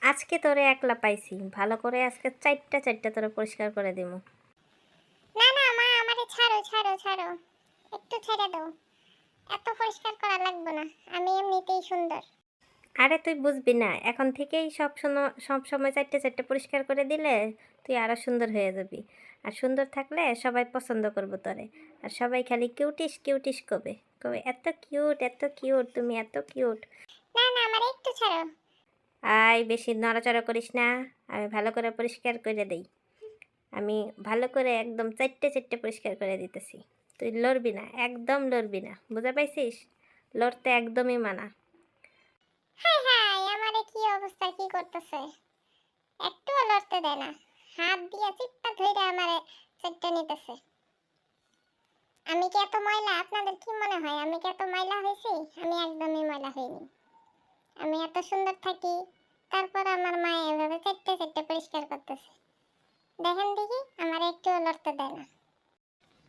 আজকে তোরে একলা পাইছি, ভালো করে আজকে চারটা চারটা তোরে পরিষ্কার করে দিমু। না না মা, আমারে ছাড়ো ছাড়ো ছাড়ো, একটু ছেড়ে দাও। এত পরিষ্কার করা লাগবে না, আমি এমনিতেই সুন্দর। আরে তুই বুঝবি না, এখন থেকেই সব সময় চারটে চারটে পরিষ্কার করে দিলে তুই আরো সুন্দর হয়ে যাবি। আর সুন্দর থাকলে সবাই পছন্দ করবো তোরে। আর সবাই খালি কিউটিস কিউটিস কবে কবে, এত কিউট, তুমি এত কিউট। না না, আমারে একটু ছাড়ো। আয়, বেশি নড়াচড়া করিস না। আমি ভালো করে পরিষ্কার করে দেই। আমি ভালো করে একদম চারটে চারটে পরিষ্কার করে দিতেছি। তুই লড়বি না, একদম লড়বি না, বুঝা পাইছিস? লড়তে একদমই মানা। হাই হাই, আমারে কি অবস্থা, কি করতেছে? একটুও লড়তে দেয় না, হাত দিয়ে চিপটা ধরে আমারে চেটে নিতেছে। আমি কি এত ময়লা? আপনাদের কি মনে হয় আমি কি এত ময়লা হয়েছি? আমি একদমই ময়লা হইনি। আমি এত সুন্দর থাকি, তারপর আমার মা এভাবে চেটে চেটে পরিষ্কার করতেছে। দেখেন দেখি, আমারে একটুও লড়তে দেয় না।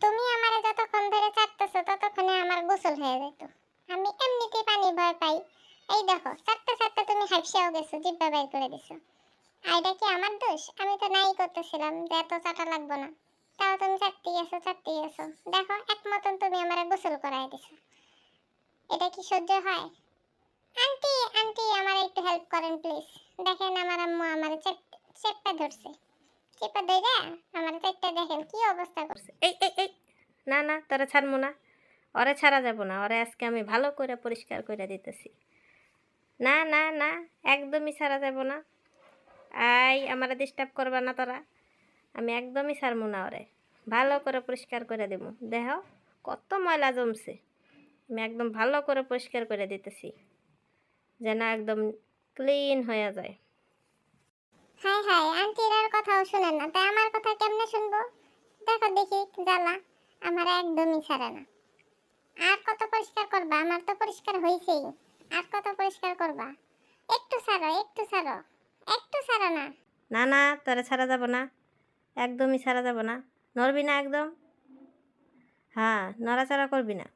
তুমি আমারে যতক্ষণ ধরে চাটতেছো ততক্ষণে আমার গোসল হয়ে যেত। আমি এমনিতেই পানি ভয় পাই। এই দেখো, চাটতে চাটতে তুমি হাইফসেও গেছো, জিব্বা বের করে দিছো। আইডা কি আমার দোষ? আমি তো নাই করতেছিলাম যে এত চাটা লাগবে না, তাও তুমি চাটতে গেছো চাটতে গেছো। দেখো, এক মতন তুমি আমারে গোসল করাই দিছো। এটা কি সহ্য হয়? আন্টি আন্টি, আমার একটু হেল্প করেন প্লিজ। দেখেন আমার আম্মু আমারে চেপে ধরছে। চেপে ধরে আমার চাটতে দেখেন কি অবস্থা করছে। এই এই এই, না না, তোরা ছাড়বো না। ওরে ছাড়া যাব না, ওরে আজকে আমি ভালো করে পরিষ্কার করে দিতেছি। না না না, একদমই ছাড়া যাব না। আই, আমারে ডিস্টার্ব করবা না তোরা। আমি একদমই ছাড়বো না ওরে। ভালো করে পরিষ্কার করে দেবো। দেখো কত ময়লা জমছে। আমি একদম ভালো করে পরিষ্কার করে দিতেছি, যেন একদম ক্লিন হয়ে যায়। হাই হাই, আন্টির আর কথাও শুনেন না, তাই আমার কথা কেমনে শুনবো? দেখো দেখি জ্বালা, আমার একদমই ছাড়ে না। আর কত পরিষ্কার করবা? আমার তো পরিষ্কার হইছেই। আর কত পরিষ্কার করবা? একটু ছাড়ো একটু ছাড়ো, একটু ছাড়ো না। না না, তোরা ছাড়া যাব না, একদমই ছাড়া যাব না। নড়বি না একদম। হ্যাঁ, নড়াচড়া করবি না।